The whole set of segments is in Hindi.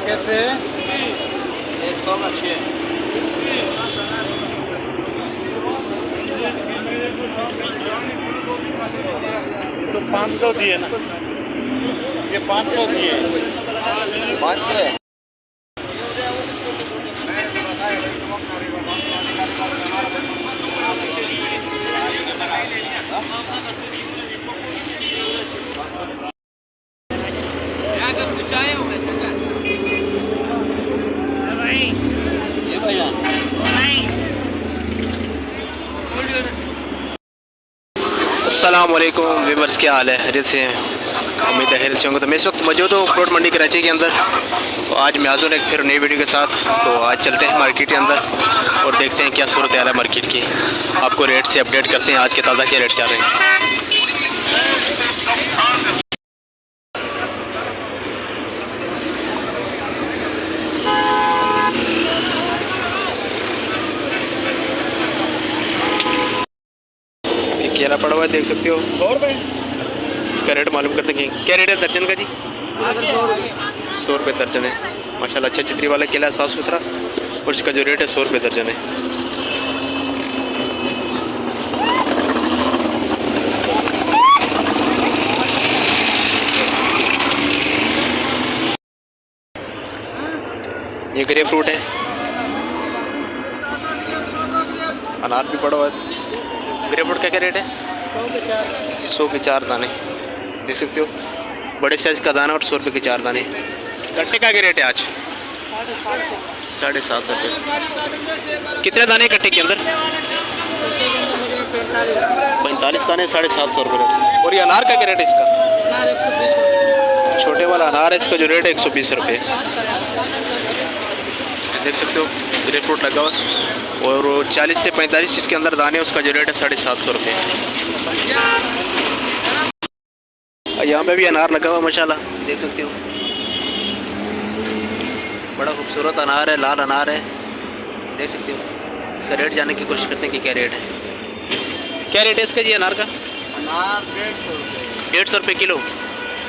कैसे है? ये 100 का 6 तो 500 दिए ना, ये 500 दिए, 500 है। अस्सलाम वालेकुम व्यूअर्स, क्या हाल है? खैरियत से हैं? उम्मीद है खैरियत से होंगे। तो मैं इस वक्त मौजूद हूँ फ्रूट मंडी कराची के अंदर। तो आज मैं हाज़िर हूँ एक फिर नई वीडियो के साथ। तो आज चलते हैं मार्केट के अंदर और देखते हैं क्या सूरत हाल है मार्केट की। आपको रेट से अपडेट करते हैं आज के ताज़ा क्या रेट चल रहे हैं। केला पड़ा हुआ है, देख सकते हो 100 रुपये। इसका रेट मालूम करते हैं। क्या रेट है दर्जन का जी? 100 रुपये दर्जन है। माशाल्लाह अच्छा चित्री वाला केला है, साफ़ सुथरा, और इसका जो रेट है 100 रुपये दर्जन है। ये ग्रे फ्रूट है, अनार भी पड़ा हुआ है। ग्रे फ्रूट का क्या रेट है? 100 के 4 दाने, देख सकते हो बड़े साइज़ का दाना, और 100 रुपये के 4 दाने। कट्टे का क्या रेट है आज? 750 रुपये। कितने दाने कट्टे के अंदर? 45 दाने, 750 रुपये रेट। और ये अनार का क्या रेट है इसका? छोटे वाला अनार है, इसका जो रेट है 120 रुपये। देख सकते हो ग्रे फ्रूट लगा हुआ, और 40 से 45 जिसके अंदर दाने, उसका जो रेट है 750 रुपये। यहाँ पे भी अनार लगा हुआ माशाल्लाह, देख सकते हो बड़ा खूबसूरत अनार है, लाल अनार है, देख सकते हो। इसका रेट जानने की कोशिश करते हैं कि क्या रेट है। क्या रेट है इसका जी अनार का? अनार 150 रुपये। 150 रुपये किलो।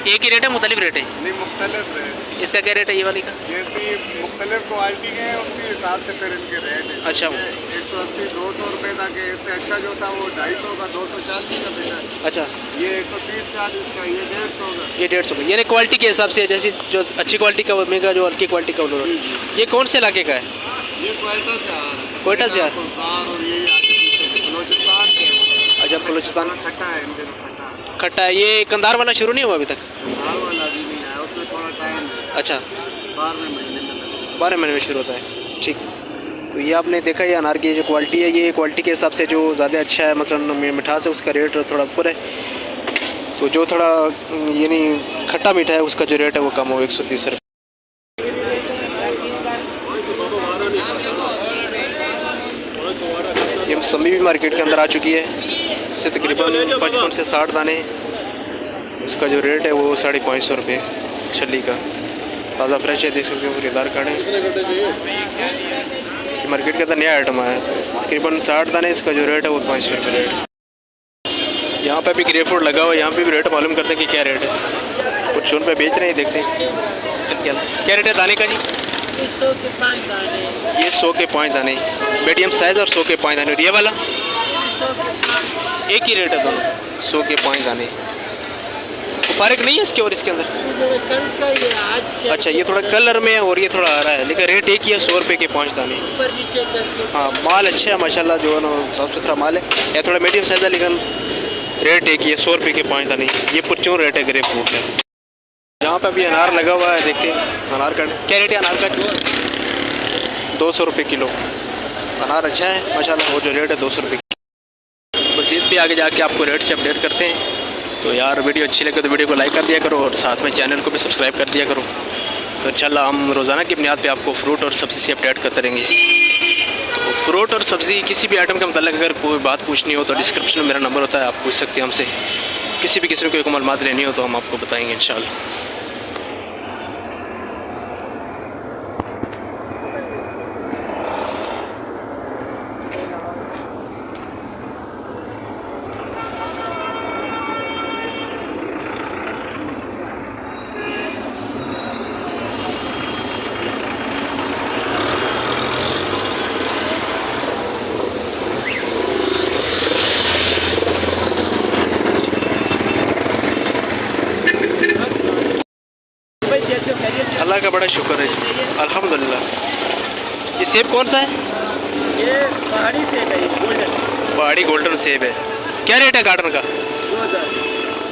एक ही रेट है, मुख्तलिफ रेट है? नहीं, मुख्तलिफ रेट। इसका क्या रेट है ये वाली का? जैसी मुख्तलिफ क्वालिटी के हैं उसी हिसाब से फिर इनके रेट है। अच्छा, 180 200 रुपये तक है। इससे अच्छा जो था वो 250 का, 240 का बेटा। अच्छा, ये 130 40 का, ये 150 का। ये 150 का, यानी क्वालिटी के हिसाब से, जैसे जो अच्छी क्वालिटी का वो महंगा, जो हल्की क्वालिटी का वो। ये कौन से इलाके का है? ये क्वेटा से आ रहा है। क्वेटा से आ रहा है। और ये बलोचिस्तान के। अच्छा, बलूचिस्तान खट्टा है, इनके खट्टा है। खट्टा है। ये कंधार वाला शुरू नहीं हुआ अभी तक? कंधार वाला अभी नहीं आया, उसमें थोड़ा टाइम है। अच्छा, 12वें महीने में। 12 महीने में शुरू होता है, ठीक। तो ये आपने देखा, ये अनार की जो क्वालिटी है, ये क्वालिटी के हिसाब से जो ज़्यादा अच्छा है, मतलब मिठास है, उसका रेट थोड़ा ऊपर है। तो जो थोड़ा यानी खट्टा मीठा है, उसका जो रेट है वो कम हो, 130 रुपये। ये मौसमी भी मार्केट के अंदर आ चुकी है, इससे तकरीबन 55 से 60 दाने। उसका जो रेट है वो 550 रुपये छली का, ताज़ा फ्रेश है, देख सकते हो खरीदार खड़े हैं। मार्केट के अंदर नया आइटम आया है, तकरीबन 60 दाने, इसका जो रेट है वो 500 रुपये रेट। यहाँ पे भी ग्रे फ्रूट लगा हुआ है, यहाँ पे भी रेट मालूम करते हैं कि क्या रेट है। कुछ उन पे बेच रहे हैं, देखते हैं क्या रेट है दाने का जी? 100 के 5 दाने। ये 100 के 5 दाने मीडियम साइज़, और 100 के 5 दाने। और ये वाला एक ही रेट है दोनों, 100 के 5 दाने। फ़र्क नहीं है इसके और इसके अंदर? कल का ये आज के। अच्छा, ये थोड़ा कलर में है और ये थोड़ा हरा है, लेकिन रेट एक ही है, 100 रुपये के 5 दाने। ऊपर नीचे करके। हाँ, माल अच्छा है माशाल्लाह, जो है ना साफ़ सुथरा माल है। या थोड़ा मीडियम साइज़ है, लेकिन रेट एक ही है, 100 रुपये के 5 दाने। ये परचून रेट है ग्रे फ्रूट है। यहाँ पे भी अनार लगा हुआ है, देखते हैं अनार का क्या रेट है। अनार का 200 रुपये किलो। अनार अच्छा है माशाल्लाह, वो जो रेट है 200 रुपये। मज़ीद भी आगे जाके आपको रेट से अपडेट करते हैं। तो यार वीडियो अच्छी लगे तो वीडियो को लाइक कर दिया करो, और साथ में चैनल को भी सब्सक्राइब कर दिया करो। तो इंशाल्लाह हम रोज़ाना की बुनियाद पे आपको फ्रूट और सब्ज़ी से अपडेट करते रहेंगे। तो फ्रूट और सब्ज़ी किसी भी आइटम के मतलब अगर कोई बात पूछनी हो तो डिस्क्रिप्शन में मेरा नंबर होता है, आप पूछ सकते हैं हमसे। किसी भी किस्म की कोई मालूमात लेनी हो तो हम आपको बताएँगे इंशाल्लाह। कैसे हो? खैरियत से? अल्लाह का बड़ा शुक्र है जी, अल्हम्दुलिल्लाह। ये सेब कौन सा है? ये पहाड़ी सेब है, गोल्डन। पहाड़ी गोल्डन सेब है। क्या रेट है कार्टन का? 2000।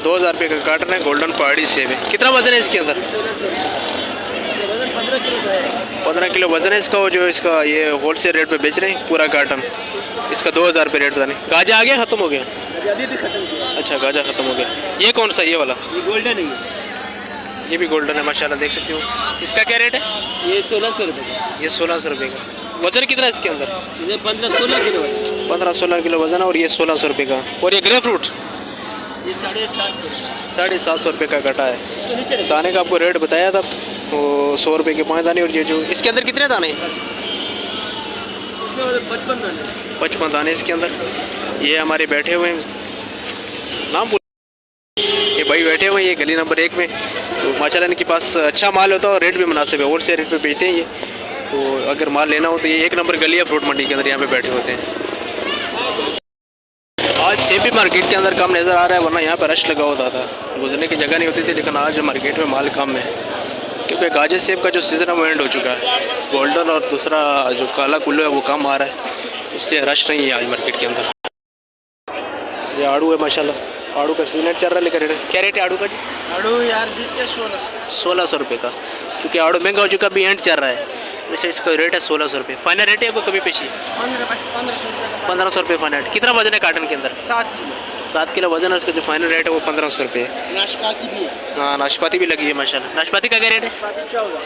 2000 रुपये का कार्टन है, गोल्डन पहाड़ी सेब है। कितना वजन है इसके अंदर? 1600। वजन 15 किलो का है। 15 किलो वजन है इसका। वो जो इसका ये होलसेल रेट पे बेच रहे हैं पूरा कार्टन, इसका 2000 रुपये रेट बताने। गाजा आ गया, ख़त्म हो गया? अभी भी खत्म किया। अच्छा, गाजा ख़त्म हो गया। ये कौन सा, ये वाला? ये गोल्डन है। ये भी गोल्डन है माशाल्लाह, देख सकते हो। इसका क्या रेट है? ये 1600 रुपये का। ये 1600 रुपये का। वजन कितना है इसके अंदर? ये 15-16 किलो है। 15-16 किलो वजन है और ये 1600 रुपये का। और ये ग्रेप फ्रूट ये 750। 750 रुपये का कटा है। इसके नीचे रखिए। दाने का आपको रेट बताया था, वो 100 रुपये के 5 दाने। और ये जो इसके अंदर कितने दाने हैं? बस। इसमें 55 दाने। 55 दाने इसके अंदर। ये हमारे बैठे हुए हैं, नाम बोल, ये भाई बैठे हुए हैं, ये गली नंबर 1 में। तो माशाल्लाह इनके पास अच्छा माल होता है और रेट भी मुनासिब है, होलसेल रेट पे बेचते हैं ये। तो अगर माल लेना हो तो ये 1 नंबर गली है फ्रूट मंडी के अंदर, यहाँ पे बैठे होते हैं। आज सेब भी मार्केट के अंदर कम नज़र आ रहा है, वरना यहाँ पर रश लगा होता था, गुजरने की जगह नहीं होती थी। लेकिन आज मार्केट में माल कम है, क्योंकि गाजर सेब का जो सीज़न है वो एंड हो चुका है। गोल्डन और दूसरा जो काला कुल्लू है वो कम आ रहा है, इसलिए रश नहीं है आज मार्केट के अंदर। ये आड़ू है माशाल्लाह, आड़ू का सीजन चल रहा है। लेकिन क्या रेट है आड़ू का जी? आड़ू यार बीच के 1600 रुपये का, क्योंकि आड़ू महंगा हो चुका, अभी एंड चल रहा है। वैसे इसका रेट है 1600 रुपये। फाइनल रेट है वो कभी पेशी? 1500 रुपये। 1500 रुपये फाइनल। कितना वजन है कार्टन के अंदर? 7 किलो। 7 किलो वजन है उसका। जो फाइनल रेट है वो 1500 रुपये है। नाशपाती भी है। हाँ, नाशपाती भी लगी है माशाल्लाह। नाशपाती का क्या रेट है? 14।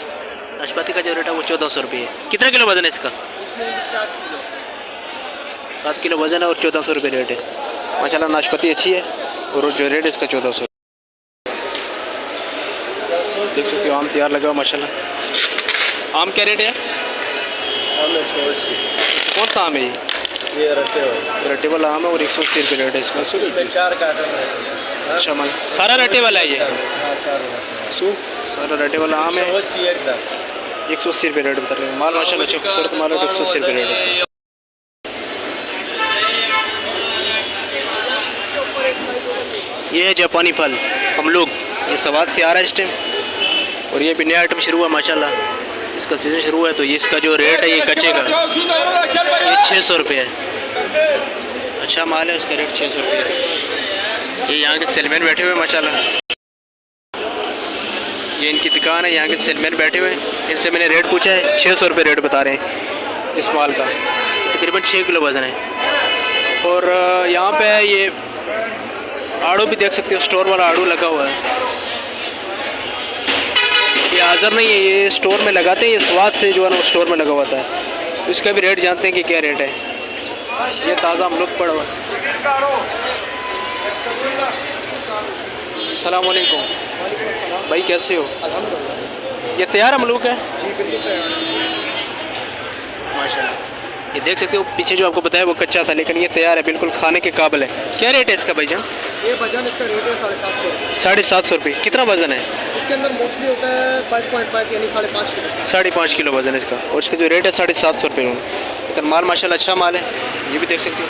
नाशपाती का जो रेट है वो 1400 रुपये है। कितना किलो वजन है इसका? इसमें भी 7 किलो। 7 किलो वजन है और 1400 रुपये रेट है माशाल्लाह। नाशपाती अच्छी है और जो रेट है इसका 1400। देख सकते हो आम तैयार लगा हुआ माशाल्लाह। आम क्या रेट है? कौन सा आम है ये? ये रटे हुए रट्टे वाला आम है और 180 रुपये रेट है इसका। 4 कार्टन है। अच्छा माल सारा रट्टे वाला है ये? हाँ, सारा रट्टे वाला आम है। 180 रुपये रेट बता रहे हैं। माल माशाल्लाह अच्छा खूबसूरत माल है, 180 रुपये रेट है इसका। ये है जापानी फल अमलूक, ये सवाद से आ रहा है इस टाइम। और ये भी नया आइटम शुरू हुआ माशाल्लाह, इसका सीज़न शुरू है। तो ये इसका जो रेट है ये कच्चे का ये 600 रुपये है। अच्छा माल है, इसका रेट 600 रुपये है। ये यहाँ के सेलमैन बैठे हुए हैं माशाल्लाह, ये इनकी दुकान है, यहाँ के सेलमैन बैठे हुए हैं। इनसे मैंने रेट पूछा है, 600 रुपये रेट बता रहे हैं इस माल का। तकरीबन 6 किलो वज़न है। और यहाँ पे ये आड़ू भी देख सकते हो, स्टोर वाला आड़ू लगा हुआ है। ये हाज़िर नहीं है, ये स्टोर में लगाते हैं, ये स्वाद से जो है ना वो स्टोर में लगा हुआ था। इसका भी रेट जानते हैं कि क्या रेट है। ये ताज़ा अमरूद पड़ा हुआ है। अस्सलाम वालेकुम भाई, कैसे हो? अल्हम्दुलिल्लाह। ये तैयार अमरूद है? जी बिल्कुल तैयार। माशाल्लाह। ये देख सकते हो पीछे जो आपको बताया वो कच्चा था, लेकिन ये तैयार है, बिल्कुल खाने के काबिल है। क्या रेट है इसका भाईजान? ये वजन इसका रेट है 750। 750 रुपये। कितना वजन है? इसके अंदर मोस्टली होता है 5.5 यानी 5.5 किलो। 5.5 किलो वजन है इसका और इसका जो रेट है 750 रुपये। लेकिन माल माशाल्लाह अच्छा माल है, ये भी देख सकते हो।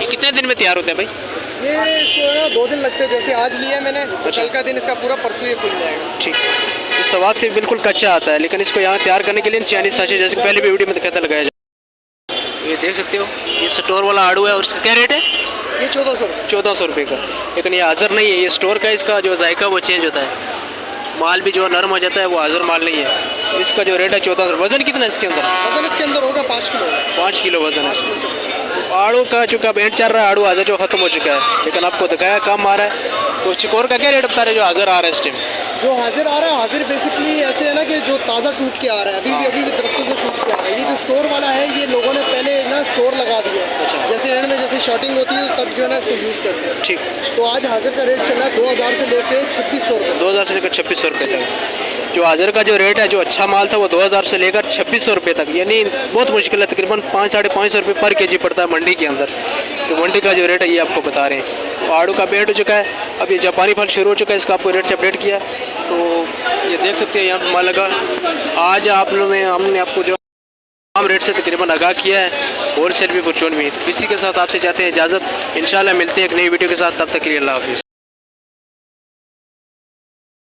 ये कितने दिन में तैयार होता है भाई? ये इसको ना 2 दिन लगते हैं। जैसे आज लिया है मैंने, तो कल का दिन इसका पूरा परसों ये खुल जाएगा। ठीक। इस स्वाद से बिल्कुल कच्चा आता है, लेकिन इसको यहाँ तैयार करने के लिए चाइनीज साँचे जैसे पहले भी वीडियो में दिखाता लगाया जाए। ये देख सकते हो ये स्टोर वाला आड़ू है और इसका क्या रेट है? ये 1400 रुपये। 1400 रुपये का। लेकिन ये हाज़िर नहीं है, ये स्टोर का इसका जो जायका वो चेंज होता है, माल भी जो नरम हो जाता है, वो हाज़िर माल नहीं है। इसका जो रेट है 1400। वजन कितना है इसके अंदर? वजन इसके अंदर होगा 5 किलो। 5 किलो वजन है। आड़ू का चूँकि अब एंड चल रहा है, आड़ू हाज़िर जो ख़त्म हो चुका है, लेकिन आपको दिखाया कम आ रहा है। तो चिकोर का क्या रेट बता रहे हैं जो हाज़िर आ रहा है इस टाइम? जो हाजिर आ रहा है, हाजिर बेसिकली ऐसे है ना कि जो ताज़ा टूट के आ रहा है, अभी भी दरख्तों से टूट के आ रहा है। ये जो स्टोर वाला है, ये लोगों ने पहले ना स्टोर लगा दिया। अच्छा। जैसे एंड में जैसे शॉर्टिंग होती है तब जो है ना इसको यूज़ करते हैं। ठीक। तो आज हाजिर का रेट चल रहा है 2000 से लेके 2600 रुपये। 2000 से लेकर 2600 रुपये तक। जो हाज़िर का जो रेट है, जो अच्छा माल था, वो 2000 से लेकर 2600 रुपये तक, यानी बहुत मुश्किल है। तकरीबन 500-550 रुपये पर केजी पड़ता है मंडी के अंदर। तो मंडी का जो रेट है ये आपको बता रहे हैं। तो आड़ू का भी रेट हो चुका है, अब ये जापानी फल शुरू हो चुका है, इसका आपको रेट से अपडेट किया। तो ये देख सकते हैं यहाँ पर माल लगा। आज आप लोगों ने हमने आपको जो तमाम रेट से तकरीबन आगाह किया है, होल सेल भी परचून भी। तो इसी के साथ आपसे चाहते हैं इजाज़त, इंशाल्लाह मिलते हैं एक नई वीडियो के साथ, तब तक के लिए अल्लाह हाफिज़।